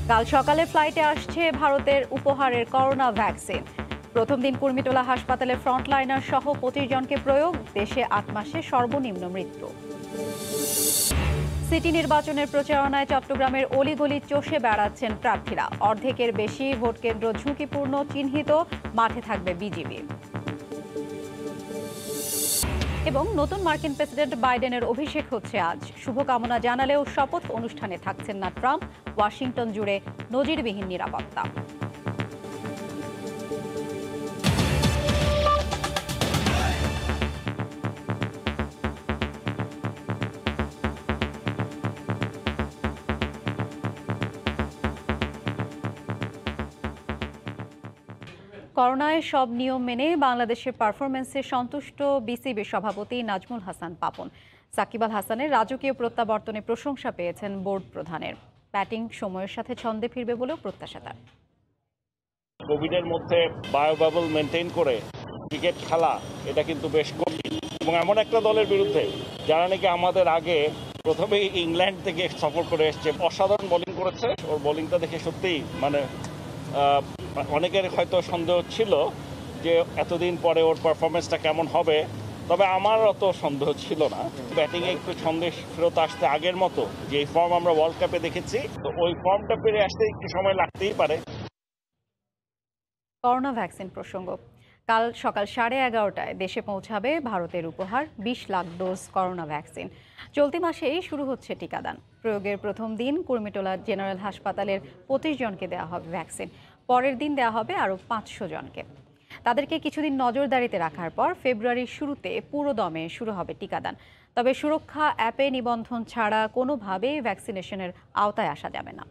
কাল সকালে ফ্লাইটে আসছে ভারতের উপহারের করোনা ভ্যাকসিন। প্রথম দিন কুর্মিটোলা হাসপাতালে ফ্রন্টলাইনার সহ 25 জনকে প্রয়োগ। দেশে 8 মাসে সর্বনিম্ন মৃত্যু। সিটি নির্বাচনের প্রচারণায় চট্টগ্রামের অলিগলি চষে বেড়াচ্ছেন প্রার্থীরা। অর্ধেকের বেশি ভোটকেন্দ্র ঝুঁকিপূর্ণ চিহ্নিত, মাঠে থাকবে বিজিবি। এবং নতুন মার্কিন প্রেসিডেন্ট বাইডেনের অভিষেক হচ্ছে আজ। শুভকামনা জানালেও শপথ অনুষ্ঠানে থাকছেন না ট্রাম্প। ওয়াশিংটন জুড়ে নজিরবিহীন নিরাপত্তা। করোনায় সব নিয়ম মেনে বাংলাদেশের পারফরমেন্সে সন্তুষ্ট বিসিবি সভাপতি নাজমুল হাসান পাপন। সাকিব আল হাসানের রাজকীয় প্রত্যাবর্তনে প্রশংসা পেয়েছেন বোর্ড প্রধানের। ব্যাটিং সময়ের সাথে ছন্দে ফিরবে বলেও প্রত্যাশা তার। কোভিডের মধ্যে বায়োবাবল মেনটেন করে ক্রিকেট খেলা এটা কিন্তু বেশ কঠিন, এবং এমন একটা দলের বিরুদ্ধে যারা নাকি আমাদের আগে প্রথমে ইংল্যান্ড থেকে সফর করে এসছে, অসাধারণ বোলিং করেছে। ওর বোলিংটা দেখে সত্যিই অনেকের হয়তো সন্দেহ ছিল যে এতদিন পরে ওর পারফরমেন্সটা কেমন হবে, তবে আমার অত সন্দেহ ছিল না। ব্যাটিংয়ে একটু সন্দেহ ফেরত আসতে আগের মতো যে ফর্ম আমরা ওয়ার্ল্ড কাপে দেখেছি, তো ওই ফর্মটা পেরে আসতে একটু সময় লাগতেই পারে। করোনা ভ্যাকসিন প্রসঙ্গ, কাল সকাল 11:30টায় দেশে পৌঁছাবে ভারতের উপহার 20 লাখ ডোজ করোনা ভ্যাকসিন। চলতি মাসেই শুরু হচ্ছে টিকাদান। প্রয়োগের প্রথম দিন কুর্মিটোলা জেনারেল হাসপাতালের 25 জনকে দেওয়া হবে ভ্যাকসিন। পরের দিন দেওয়া হবে আরও 500 জনকে। তাদেরকে কিছুদিন নজরদারিতে রাখার পর ফেব্রুয়ারির শুরুতে পুরো দমে শুরু হবে টিকাদান। তবে সুরক্ষা অ্যাপে নিবন্ধন ছাড়া কোনোভাবেই ভ্যাকসিনেশনের আওতায় আসা যাবে না।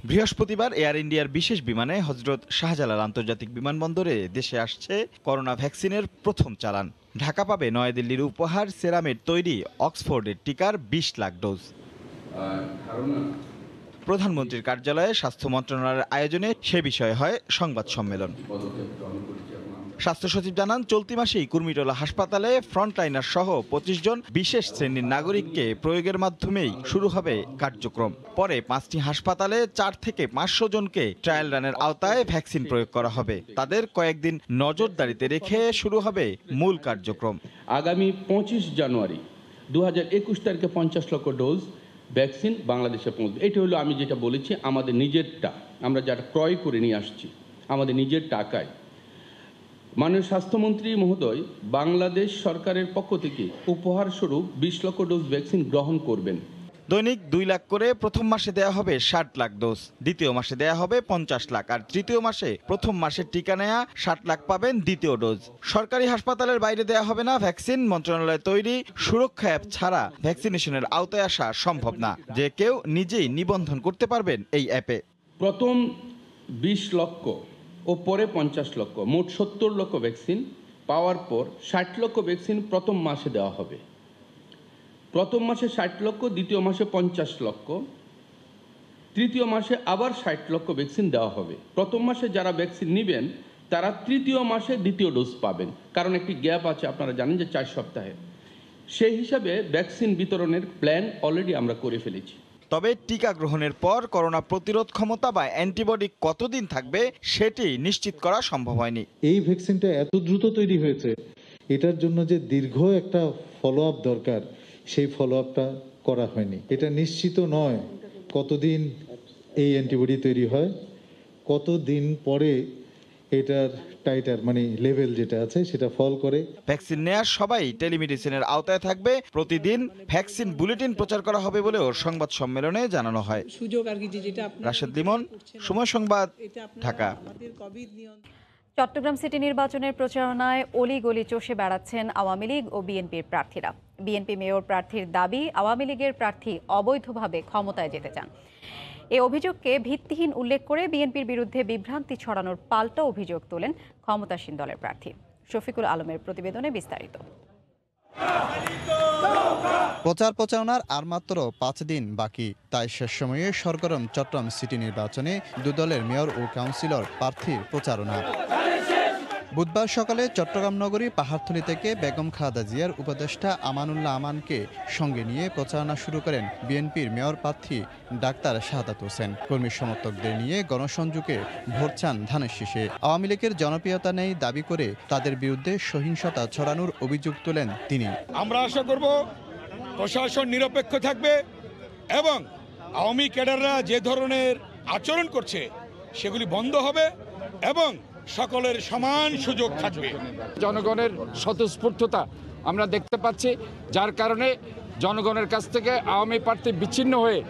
বৃহস্পতিবার এয়ার ইন্ডিয়ার বিশেষ বিমানে হজরত শাহজালাল আন্তর্জাতিক বিমানবন্দরে দেশে আসছে করোনা ভ্যাকসিনের প্রথম চালান। ঢাকা পাবে নয়াদিল্লির উপহার সেরামের তৈরি অক্সফোর্ডের টিকার 20 লাখ ডোজ। প্রধানমন্ত্রীর কার্যালয়ে স্বাস্থ্য মন্ত্রণালয়ের আয়োজনে সে বিষয়ে হয় সংবাদ সম্মেলন। স্বাস্থ্য সচিব জানান, চলতি মাসেই কুর্মিটোলা হাসপাতালে ফ্রন্টলাইনার সহ 25 জন বিশেষ শ্রেণীর নাগরিককে প্রয়োগের মাধ্যমেই শুরু হবে কার্যক্রম। পরে 5টি হাসপাতালে 4 থেকে 500 জনকে ট্রায়াল রানের আওতায় ভ্যাকসিন প্রয়োগ করা হবে। তাদের কয়েকদিন নজরদারিতে রেখে শুরু হবে মূল কার্যক্রম। আগামী 25 জানুয়ারি 2021 তারিখে 50 লক্ষ ডোজ ভ্যাকসিন বাংলাদেশে পৌঁছবে। এটা হলো আমি যেটা বলেছি, আমাদের নিজেরটা, আমরা যারা ক্রয় করে নিয়ে আসছি আমাদের নিজের টাকায়। মাননীয় স্বাস্থ্যমন্ত্রী মহোদয় বাংলাদেশ সরকারের পক্ষ থেকে উপহার স্বরূপ 20 লক্ষ ডোজ ভ্যাকসিন গ্রহণ করবেন। দৈনিক 2 লাখ করে প্রথম মাসে দেয়া হবে 60 লাখ ডোজ, দ্বিতীয় মাসে দেয়া হবে 50 লাখ, আর তৃতীয় মাসে প্রথম মাসের টিকা নেয়া 60 লাখ পাবেন দ্বিতীয় ডোজ। সরকারি হাসপাতালের বাইরে দেয়া হবে না ভ্যাকসিন। মন্ত্রণালয়ের তৈরি সুরক্ষা অ্যাপ ছাড়া ভ্যাকসিনেশনের আওতায় আসা সম্ভব না। যে কেউ নিজেই নিবন্ধন করতে পারবেন এই অ্যাপে। প্রথম 20 লক্ষ ও পরে 50 লক্ষ, মোট 70 লক্ষ ভ্যাকসিন পাওয়ার পর 60 লক্ষ ভ্যাকসিন প্রথম মাসে দেওয়া হবে। প্রথম মাসে 60 লক্ষ, দ্বিতীয় মাসে 50 লক্ষ, তৃতীয় মাসে আবার 60 লক্ষ ভ্যাকসিন দেওয়া হবে। প্রথম মাসে যারা ভ্যাকসিন নেবেন তারা তৃতীয় মাসে দ্বিতীয় ডোজ পাবেন, কারণ একটি গ্যাপ আছে, আপনারা জানেন যে 4 সপ্তাহে। সেই হিসাবে ভ্যাকসিন বিতরণের প্ল্যান অলরেডি আমরা করে ফেলেছি। তবে টিকা গ্রহণের পর করোনা প্রতিরোধ ক্ষমতা বা অ্যান্টিবডি কতদিন থাকবে সেটি নিশ্চিত করা সম্ভব হয়নি। এই ভ্যাকসিনটা এত দ্রুত তৈরি হয়েছে, এটার জন্য যে দীর্ঘ একটা ফলো আপ দরকার, সেই ফলো আপটা করা হয়নি। এটা নিশ্চিত নয় কতদিন এই অ্যান্টিবডি তৈরি হয়, কতদিন পরে এটার টাইটার মানে লেভেল যেটা আছে সেটা ফল করে। ভ্যাকসিন নেয়ার সবাই টেলিমেডিসিনের আওতায় থাকবে। প্রতিদিন ভ্যাকসিন বুলেটিন প্রচার করা হবে বলেও সংবাদ সম্মেলনে জানানো হয়। রাশেদ লিমন, সময় সংবাদ, ঢাকা। চট্টগ্রাম সিটি নির্বাচনের প্রচারণায় অলিগলি চষে বেড়াচ্ছেন আওয়ামী লীগ ও বিএনপির প্রার্থীরা। বিএনপি মেয়র প্রার্থীর দাবি, আওয়ামী লীগের প্রার্থী অবৈধভাবে ক্ষমতায় যেতে চান। এই অভিযোগকে ভিত্তিহীন উল্লেখ করে বিএনপির বিরুদ্ধে বিভ্রান্তি ছড়ানোর পাল্টা অভিযোগ তোলেন ক্ষমতাসীন দলের প্রার্থী। শফিকুল আলমের প্রতিবেদনে বিস্তারিত। প্রচারণার আর মাত্র 5 দিন বাকি, তাই শেষ সময়ে সরগরম চট্টগ্রাম সিটি নির্বাচনে 2 দলের মেয়র ও কাউন্সিলর প্রার্থীর প্রচারণা। বুধবার সকালে চট্টগ্রাম নগরী পাহাড়তলী থেকে বেগম খালেদা জিয়ার উপদেষ্টা আমানুল্লাহ আমানকে সঙ্গে নিয়ে প্রচারণা শুরু করেন বিএনপির মেয়র প্রার্থী ডাক্তার শাহাদাত হোসেন। কর্মী সমর্থকদের নিয়ে গণসংযোগে ভোট চান ধানের শীষে। আওয়ামী লীগের জনপ্রিয়তা নেই দাবি করে তাদের বিরুদ্ধে সহিংসতা ছড়ানোর অভিযোগ তোলেন তিনি। আমরা আশা করব প্রশাসন নিরপেক্ষ থাকবে এবং আওয়ামী ক্যাডাররা যে ধরনের আচরণ করছে সেগুলি বন্ধ হবে এবং সকলের সমান সুযোগ থাকবে। জনগণের স্বতঃস্ফূর্ততা আমরা দেখতে পাচ্ছি, যার কারণে জনগণের কাছ থেকে আওয়ামী প্রার্থী বিচ্ছিন্ন হয়ে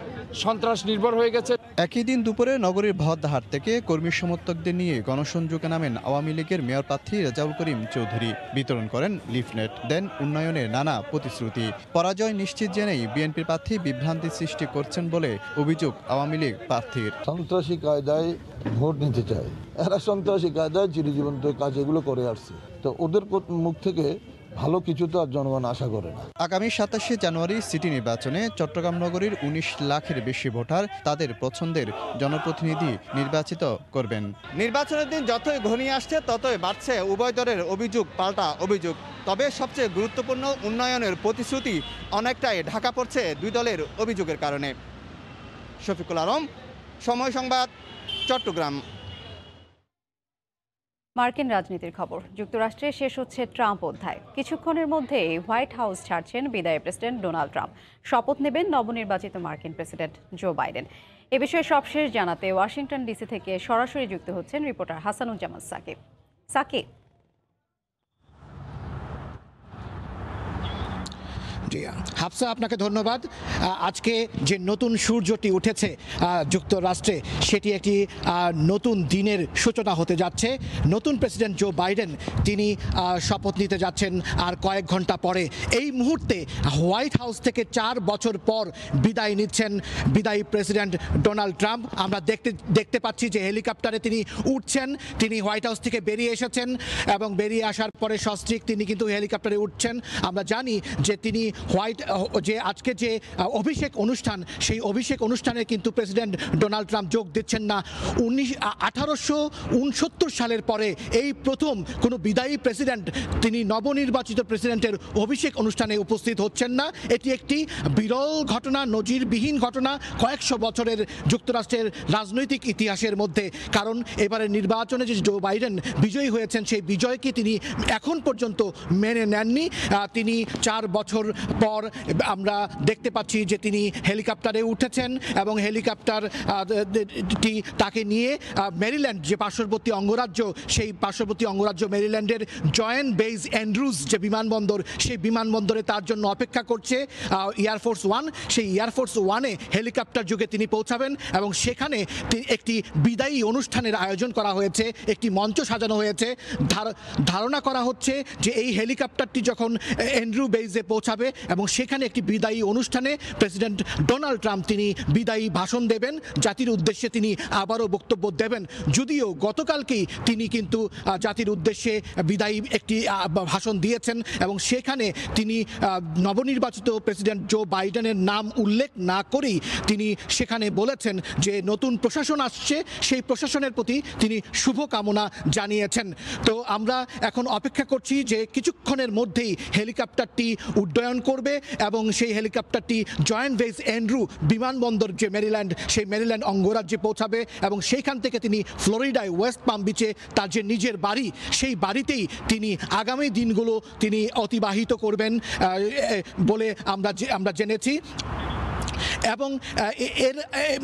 সন্ত্রাস নির্ভর হয়ে গেছে। একই দিন দুপুরে নগরীর ভদ্রহাট থেকে কর্মী সমর্থকদের নিয়ে গণসংযোগে নামেন আওয়ামী লীগের মেয়র প্রার্থী রেজাউল করিম চৌধুরী। বিতরণ করেন লিফলেট, দেন উন্নয়নের নানা প্রতিশ্রুতি। পরাজয় নিশ্চিত জেনেই বিএনপির প্রার্থী বিভ্রান্তি সৃষ্টি করছেন বলে অভিযোগ আওয়ামী লীগ প্রার্থীর। সন্ত্রাসী কায়দায় ভোট নিতে চায়, এরা সন্ত্রাসী কায়দায় চিরজীবন্ত কাজ এগুলো করে আসছে, তো ওদের মুখ থেকে ভালো কিছু তো আর জনগণ আশা করে না। আগামী 27শে জানুয়ারি সিটি নির্বাচনে চট্টগ্রাম নগরীর 19 লাখের বেশি ভোটার তাদের পছন্দের জনপ্রতিনিধি নির্বাচিত করবেন। নির্বাচনের দিন যতই ঘনিয়ে আসছে ততই বাড়ছে উভয় দলের অভিযোগ পাল্টা অভিযোগ। তবে সবচেয়ে গুরুত্বপূর্ণ উন্নয়নের প্রতিশ্রুতি অনেকটাই ঢাকা পড়ছে দুই দলের অভিযোগের কারণে। শফিকুল আলম, সময় সংবাদ, চট্টগ্রাম। মার্কিন রাজনীতির খবর। যুক্তরাষ্ট্রে শেষ হচ্ছে ট্রাম্প অধ্যায়। কিছুক্ষণের মধ্যেই হোয়াইট হাউস ছাড়ছেন বিদায়ী প্রেসিডেন্ট ডোনাল্ড ট্রাম্প। শপথ নেবেন নবনির্বাচিত মার্কিন প্রেসিডেন্ট জো বাইডেন। এ বিষয়ে সবশেষ জানাতে ওয়াশিংটন ডিসি থেকে সরাসরি যুক্ত হচ্ছেন রিপোর্টার হাসানুজ্জামান সাকিব। সাকিব, জি হাফসা, আপনাকে ধন্যবাদ। আজকে যে নতুন সূর্যটি উঠেছে যুক্তরাষ্ট্রে, সেটি একটি নতুন দিনের সূচনা হতে যাচ্ছে। নতুন প্রেসিডেন্ট জো বাইডেন তিনি শপথ নিতে যাচ্ছেন আর কয়েক ঘন্টা পরে। এই মুহূর্তে হোয়াইট হাউস থেকে 4 বছর পর বিদায় নিচ্ছেন বিদায়ী প্রেসিডেন্ট ডোনাল্ড ট্রাম্প। আমরা দেখতে পাচ্ছি যে হেলিকপ্টারে তিনি উঠছেন। তিনি হোয়াইট হাউস থেকে বেরিয়ে এসেছেন এবং বেরিয়ে আসার পরে সস্ত্রীক তিনি কিন্তু হেলিকপ্টারে উঠছেন। আমরা জানি যে তিনি যে আজকে যে অভিষেক অনুষ্ঠান, সেই অভিষেক অনুষ্ঠানে কিন্তু প্রেসিডেন্ট ডোনাল্ড ট্রাম্প যোগ দিচ্ছেন না। 1869 সালের পরে এই প্রথম কোনো বিদায়ী প্রেসিডেন্ট তিনি নবনির্বাচিত প্রেসিডেন্টের অভিষেক অনুষ্ঠানে উপস্থিত হচ্ছেন না। এটি একটি বিরল ঘটনা, নজিরবিহীন ঘটনা কয়েকশো বছরের যুক্তরাষ্ট্রের রাজনৈতিক ইতিহাসের মধ্যে। কারণ এবারের নির্বাচনে যে জো বাইডেন বিজয়ী হয়েছেন, সেই বিজয়কে তিনি এখন পর্যন্ত মেনে নেননি। তিনি 4 বছর পর আমরা দেখতে পাচ্ছি যে তিনি হেলিকপ্টারে উঠেছেন এবং হেলিকপ্টারটি তাকে নিয়ে মেরিল্যান্ড যে পার্শ্ববর্তী অঙ্গরাজ্য, সেই পার্শ্ববর্তী অঙ্গরাজ্য মেরিল্যান্ডের জয়েন্ট বেস অ্যান্ড্রুজ যে বিমানবন্দর, সেই বিমানবন্দরে তার জন্য অপেক্ষা করছে এয়ারফোর্স 1। সেই এয়ারফোর্স 1-এ হেলিকপ্টার যুগে তিনি পৌঁছাবেন এবং সেখানে একটি বিদায়ী অনুষ্ঠানের আয়োজন করা হয়েছে, একটি মঞ্চ সাজানো হয়েছে। ধারণা করা হচ্ছে যে এই হেলিকপ্টারটি যখন অ্যান্ড্রু বেইজে পৌঁছাবে এবং সেখানে একটি বিদায়ী অনুষ্ঠানে প্রেসিডেন্ট ডোনাল্ড ট্রাম্প তিনি বিদায়ী ভাষণ দেবেন, জাতির উদ্দেশ্যে তিনি আবারও বক্তব্য দেবেন। যদিও গতকালকেই তিনি কিন্তু জাতির উদ্দেশ্যে বিদায়ী একটি ভাষণ দিয়েছেন এবং সেখানে তিনি নবনির্বাচিত প্রেসিডেন্ট জো বাইডেনের নাম উল্লেখ না করেই তিনি সেখানে বলেছেন যে নতুন প্রশাসন আসছে, সেই প্রশাসনের প্রতি তিনি শুভকামনা জানিয়েছেন। তো আমরা এখন অপেক্ষা করছি যে কিছুক্ষণের মধ্যেই হেলিকপ্টারটি উড্ডয়ন করবে এবং সেই হেলিকপ্টারটি জয়েন্ট বেস অ্যান্ড্রু বিমানবন্দর যে মেরিল্যান্ড, সেই মেরিল্যান্ড অঙ্গরাজ্যে পৌঁছাবে এবং সেইখান থেকে তিনি ফ্লোরিডায় ওয়েস্ট পাম বিচে তার যে নিজের বাড়ি, সেই বাড়িতেই তিনি আগামী দিনগুলো তিনি অতিবাহিত করবেন বলে আমরা জেনেছি। এবং এর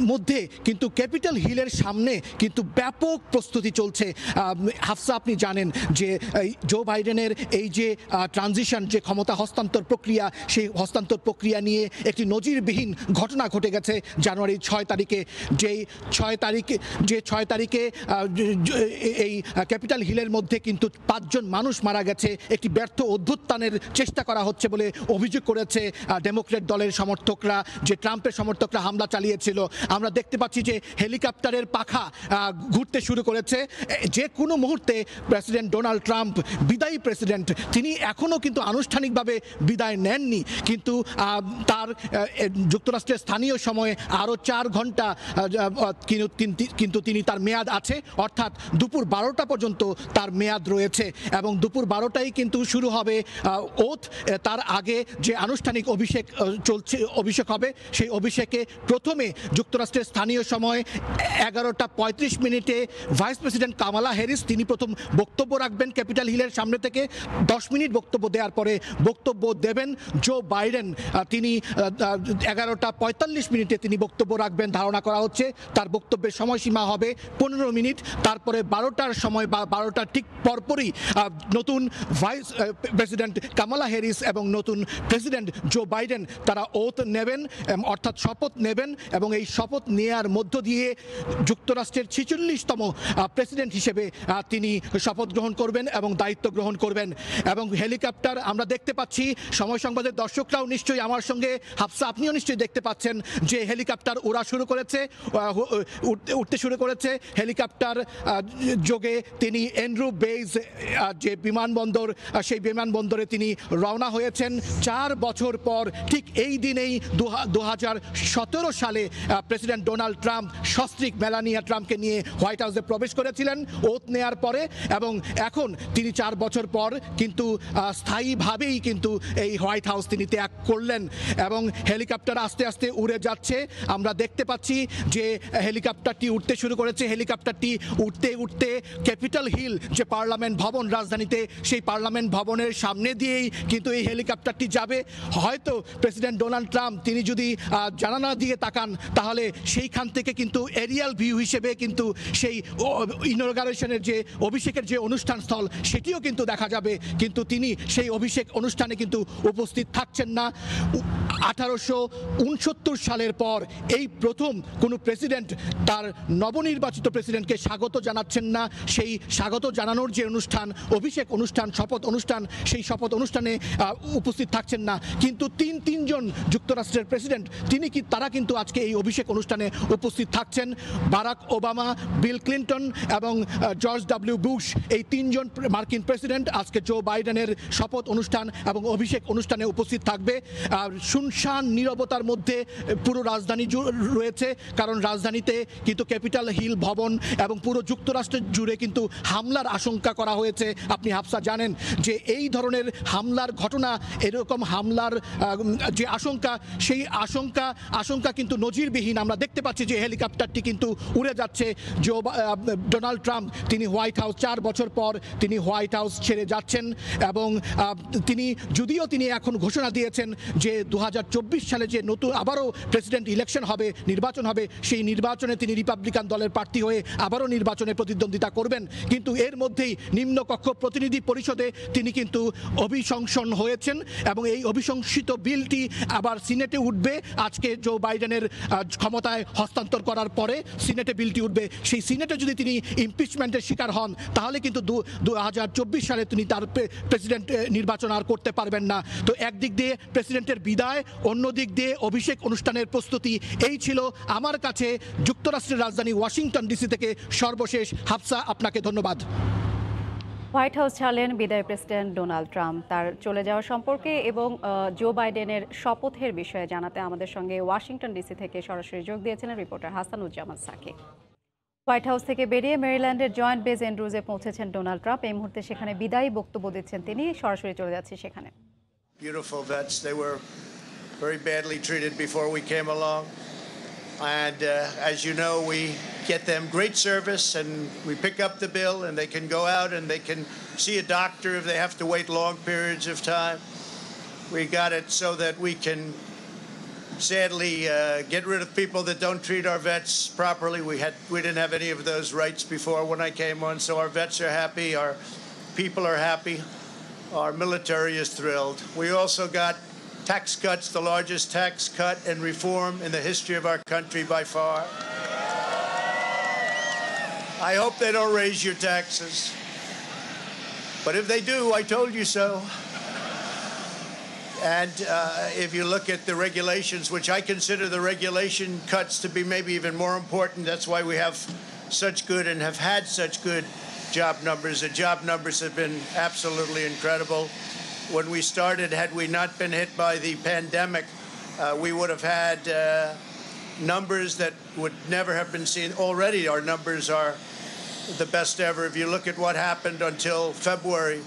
মধ্যে কিন্তু ক্যাপিটাল হিলের সামনে কিন্তু ব্যাপক প্রস্তুতি চলছে। হাফসা, আপনি জানেন যে জো বাইডেনের এই যে ট্রানজিশন, যে ক্ষমতা হস্তান্তর প্রক্রিয়া, সেই হস্তান্তর প্রক্রিয়া নিয়ে একটি নজিরবিহীন ঘটনা ঘটে গেছে জানুয়ারির 6 তারিখে। যে 6 তারিখে এই ক্যাপিটাল হিলের মধ্যে কিন্তু 5 জন মানুষ মারা গেছে। একটি ব্যর্থ অভ্যুত্থানের চেষ্টা করা হচ্ছে বলে অভিযোগ করেছে ডেমোক্র্যাট দলের সমর্থকরা, যে ট্রাম্পের ট্রাম্পের সমর্থকরা হামলা চালিয়েছিল। আমরা দেখতে পাচ্ছি যে হেলিকপ্টারের পাখা ঘুরতে শুরু করেছে। যে কোনো মুহূর্তে প্রেসিডেন্ট ডোনাল্ড ট্রাম্প, বিদায়ী প্রেসিডেন্ট, তিনি এখনও কিন্তু আনুষ্ঠানিকভাবে বিদায় নেননি, কিন্তু তার যুক্তরাষ্ট্রের স্থানীয় সময়ে আরও 4 ঘন্টা কিন্তু তিনি তার মেয়াদ আছে, অর্থাৎ দুপুর 12টা পর্যন্ত তার মেয়াদ রয়েছে এবং দুপুর 12টায় কিন্তু শুরু হবে ওথ। তার আগে যে আনুষ্ঠানিক অভিষেক হবে, সেই অভিষেকে প্রথমে যুক্তরাষ্ট্রের স্থানীয় সময় 11:35 ভাইস প্রেসিডেন্ট কামালা হ্যারিস তিনি প্রথম বক্তব্য রাখবেন ক্যাপিটাল হিলের সামনে থেকে। 10 মিনিট বক্তব্য দেওয়ার পরে বক্তব্য দেবেন জো বাইডেন। তিনি 11:45 তিনি বক্তব্য রাখবেন ধারণা করা হচ্ছে। তার বক্তব্যের সময়সীমা হবে 15 মিনিট। তারপরে 12টার সময় বা 12টার ঠিক পরপরই নতুন ভাইস প্রেসিডেন্ট কামালা হ্যারিস এবং নতুন প্রেসিডেন্ট জো বাইডেন তারা ওথ নেবেন, অর্থাৎ শপথ নেবেন এবং এই শপথ নেয়ার মধ্য দিয়ে যুক্তরাষ্ট্রের 46তম প্রেসিডেন্ট হিসেবে তিনি শপথ গ্রহণ করবেন এবং দায়িত্ব গ্রহণ করবেন। এবং হেলিকপ্টার আমরা দেখতে পাচ্ছি, সময় সংবাদের দর্শকরাও নিশ্চয়ই আমার সঙ্গে, হাফসা আপনিও নিশ্চয়ই দেখতে পাচ্ছেন যে হেলিকপ্টার উঠতে শুরু করেছে। হেলিকপ্টার যোগে তিনি অ্যান্ড্রু বেইজ যে বিমানবন্দর, সেই বিমানবন্দরে তিনি রওনা হয়েছেন 4 বছর পর। ঠিক এই দিনেই 2017 সালে প্রেসিডেন্ট ডোনাল্ড ট্রাম্প সস্ত্রীক মেলানিয়া ট্রাম্পকে নিয়ে হোয়াইট হাউসে প্রবেশ করেছিলেন ওথ নেয়ার পরে, এবং এখন তিনি 4 বছর পর কিন্তু স্থায়ীভাবেই কিন্তু এই হোয়াইট হাউস তিনি ত্যাগ করলেন এবং হেলিকপ্টার আস্তে আস্তে উড়ে যাচ্ছে। আমরা দেখতে পাচ্ছি যে হেলিকপ্টারটি উঠতে শুরু করেছে। হেলিকপ্টারটি উঠতে উঠতে ক্যাপিটাল হিল যে পার্লামেন্ট ভবন রাজধানীতে, সেই পার্লামেন্ট ভবনের সামনে দিয়েই কিন্তু এই হেলিকপ্টারটি যাবে। হয়তো প্রেসিডেন্ট ডোনাল্ড ট্রাম্প তিনি যদি জানালা দিয়ে তাকান তাহলে সেইখান থেকে কিন্তু এরিয়াল ভিউ হিসেবে কিন্তু সেই ইনঅগারেশনের যে অভিষেকের যে অনুষ্ঠান স্থল সেটিও কিন্তু দেখা যাবে, কিন্তু তিনি সেই অভিষেক অনুষ্ঠানে কিন্তু উপস্থিত থাকছেন না। 1869 সালের পর এই প্রথম কোনো প্রেসিডেন্ট তার নবনির্বাচিত প্রেসিডেন্টকে স্বাগত জানাচ্ছেন না। সেই স্বাগত জানানোর যে অনুষ্ঠান, অভিষেক অনুষ্ঠান, শপথ অনুষ্ঠান, সেই শপথ অনুষ্ঠানে উপস্থিত থাকছেন না। কিন্তু তিনজন যুক্তরাষ্ট্রের প্রেসিডেন্ট তারা কিন্তু আজকে এই অভিষেক অনুষ্ঠানে উপস্থিত থাকছেন। বারাক ওবামা, বিল ক্লিন্টন এবং জর্জ ডব্লিউ বুশ, এই 3জন মার্কিন প্রেসিডেন্ট আজকে জো বাইডেনের শপথ অনুষ্ঠান এবং অভিষেক অনুষ্ঠানে উপস্থিত থাকবে। শুনশান নীরবতার মধ্যে পুরো রাজধানী রয়েছে, কারণ রাজধানীতে কিন্তু ক্যাপিটাল হিল ভবন এবং পুরো যুক্তরাষ্ট্র জুড়ে কিন্তু হামলার আশঙ্কা করা হয়েছে। আপনি হাফসা জানেন যে এই ধরনের হামলার ঘটনা, এরকম হামলার যে আশঙ্কা, সেই আশঙ্কা কিন্তু নজিরবিহীন। আমরা দেখতে পাচ্ছি যে হেলিকপ্টারটি কিন্তু উড়ে যাচ্ছে। ডোনাল্ড ট্রাম্প তিনি হোয়াইট হাউস 4 বছর পর তিনি হোয়াইট হাউস ছেড়ে যাচ্ছেন এবং তিনি এখন ঘোষণা দিয়েছেন যে 2024 সালে যে নতুন আবারও প্রেসিডেন্ট ইলেকশন হবে, নির্বাচন হবে, সেই নির্বাচনে তিনি রিপাবলিকান দলের প্রার্থী হয়ে আবারও নির্বাচনে প্রতিদ্বন্দ্বিতা করবেন। কিন্তু এর মধ্যেই নিম্নকক্ষ প্রতিনিধি পরিষদে তিনি কিন্তু অভিশংসন হয়েছেন এবং এই অভিশংসিত বিলটি আবার সিনেটে উঠবে। আজকে জো বাইডেনের ক্ষমতায় হস্তান্তর করার পরে সিনেটে বিলটি উঠবে। সেই সিনেটে যদি তিনি ইমপিচমেন্টের শিকার হন তাহলে কিন্তু 2024 সালে তিনি তার প্রেসিডেন্ট নির্বাচন আর করতে পারবেন না। তো একদিক দিয়ে প্রেসিডেন্টের বিদায়, অন্য দিক দিয়ে অভিষেক অনুষ্ঠানের প্রস্তুতি। এই ছিল আমার কাছে যুক্তরাষ্ট্রের রাজধানী ওয়াশিংটন ডিসি থেকে সর্বশেষ। হাফসা, আপনাকে ধন্যবাদ। হোয়াইট হাউস ছাড়লেন বিদায়ী প্রেসিডেন্ট ডোনাল্ড ট্রাম্প। তার চলে যাওয়া সম্পর্কে এবং জো বাইডেনের শপথের বিষয়ে জানাতে আমাদের সঙ্গে ওয়াশিংটন ডিসি থেকে সরাসরি যোগ দিয়েছিলেন reporter Hasanuzzaman Saki. White House থেকে বেরিয়ে মেরিল্যান্ডের জয়েন্ট বেস এন্ড্রুজে পৌঁছেছেন ডোনাল্ড ট্রাম্প। এই মুহূর্তে সেখানে বিদায়ী বক্তব্য দিচ্ছেন তিনি। সরাসরি চলে যাচ্ছি সেখানে। Beautiful vets. They were very badly treated before we came along. And as you know, we get them great service and we pick up the bill and they can go out and they can see a doctor if they have to wait long periods of time. We got it so that we can sadly get rid of people that don't treat our vets properly. We didn't have any of those rights before when I came on, so our vets are happy, our people are happy, our military is thrilled. We also got tax cuts, the largest tax cut and reform in the history of our country by far. I hope they don't raise your taxes. But if they do, I told you so. And if you look at the regulations, which I consider the regulation cuts to be maybe even more important, that's why we have such good and have had such good job numbers. The job numbers have been absolutely incredible. When we started, had we not been hit by the pandemic, we would have had numbers that would never have been seen. Already our numbers are the best ever. If you look at what happened until February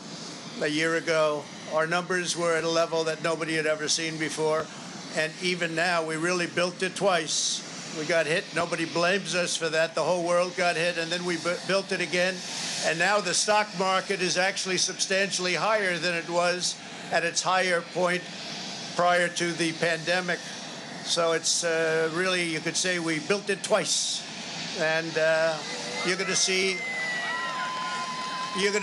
a year ago, our numbers were at a level that nobody had ever seen before. And even now, we really built it twice. We got hit. Nobody blames us for that. The whole world got hit, and then we built it again. And now the stock market is actually substantially higher than it was at its higher point prior to the pandemic. So it's really, you could say we built it twice. And you're going to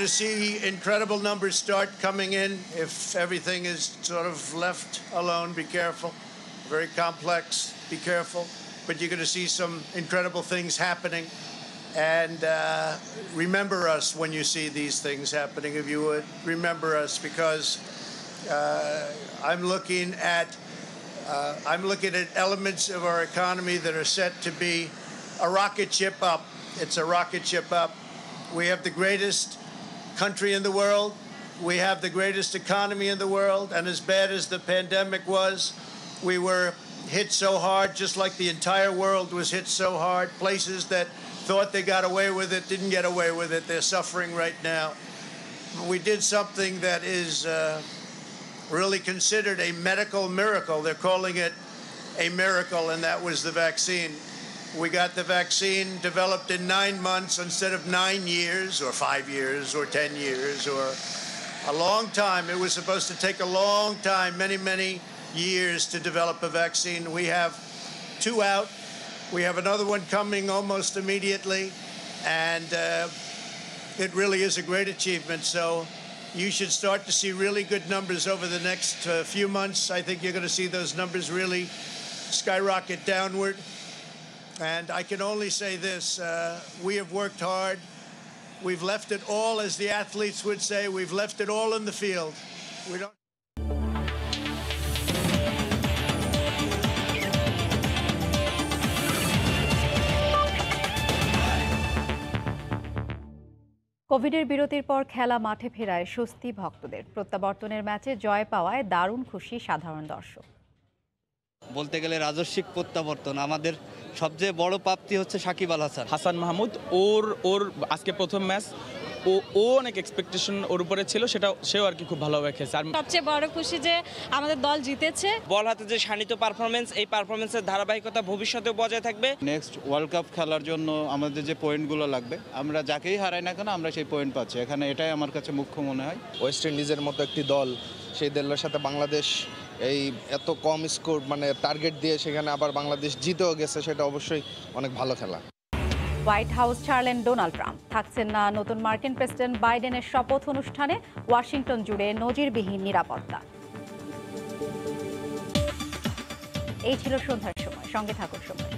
see incredible numbers start coming in if everything is sort of left alone. Be careful. Very complex. Be careful. But you're going to see some incredible things happening. And remember us when you see these things happening, if you would. Remember us, because I'm looking at elements of our economy that are set to be a rocket ship up. It's a rocket ship up. We have the greatest country in the world. We have the greatest economy in the world. And as bad as the pandemic was, we were hit so hard, just like the entire world was hit so hard. Places that thought they got away with it didn't get away with it. They're suffering right now. We did something that is really considered a medical miracle. They're calling it a miracle, and that was the vaccine. We got the vaccine developed in 9 months instead of 9 years or 5 years or 10 years or a long time. It was supposed to take a long time, many, many years to develop a vaccine. We have 2 out. We have another one coming almost immediately. And it really is a great achievement. So you should start to see really good numbers over the next few months. I think you're going to see those numbers really skyrocket downward. And I can only say this, we have worked hard. We've left it all, as the athletes would say, we've left it all in the field. We don't. কোভিডের বিরতির পর খেলা মাঠে ফেরায় স্বস্তি ভক্তদের। প্রত্যাবর্তনের ম্যাচে জয় পাওয়ায় দারুণ খুশি সাধারণ দর্শক। বলতে গেলে রাজস্বিক প্রত্যাবর্তন, আমাদের সবচেয়ে বড় প্রাপ্তি হচ্ছে সাকিব আল হাসান। হাসান মাহমুদ ওর আজকে প্রথম ম্যাচ, ও অনেক এক্সপেকটেশন ওর উপরে ছিল, সেও আর কি খুব ভালোভাবে খেলছে। আর সবচেয়ে বড় খুশি যে আমাদের দল জিতেছে। বল হাতে যে শানিত পারফরমেন্স, এই পারফরমেন্সের ধারাবাহিকতা ভবিষ্যতেও বজায় থাকবে। নেক্সট ওয়ার্ল্ড কাপ খেলার জন্য আমাদের যে পয়েন্টগুলো লাগবে, আমরা যাকেই হারাই না কেন আমরা সেই পয়েন্ট পাচ্ছি, এখানে এটাই আমার কাছে মুখ্য মনে হয়। ওয়েস্ট ইন্ডিজের মতো একটি দল, সেই দলের সাথে বাংলাদেশ এই এত কম স্কোর মানে টার্গেট দিয়ে সেখানে আবার বাংলাদেশ জিতেও গেছে, সেটা অবশ্যই অনেক ভালো খেলা। হোয়াইট হাউস ছাড়লেন ডোনাল্ড ট্রাম্প। থাকছেন না নতুন মার্কিন প্রেসিডেন্ট বাইডেনের শপথ অনুষ্ঠানে। ওয়াশিংটন জুড়ে নজিরবিহীন নিরাপত্তা। এই ছিল সন্ধ্যার সময়। সঙ্গে থাকুন সময়।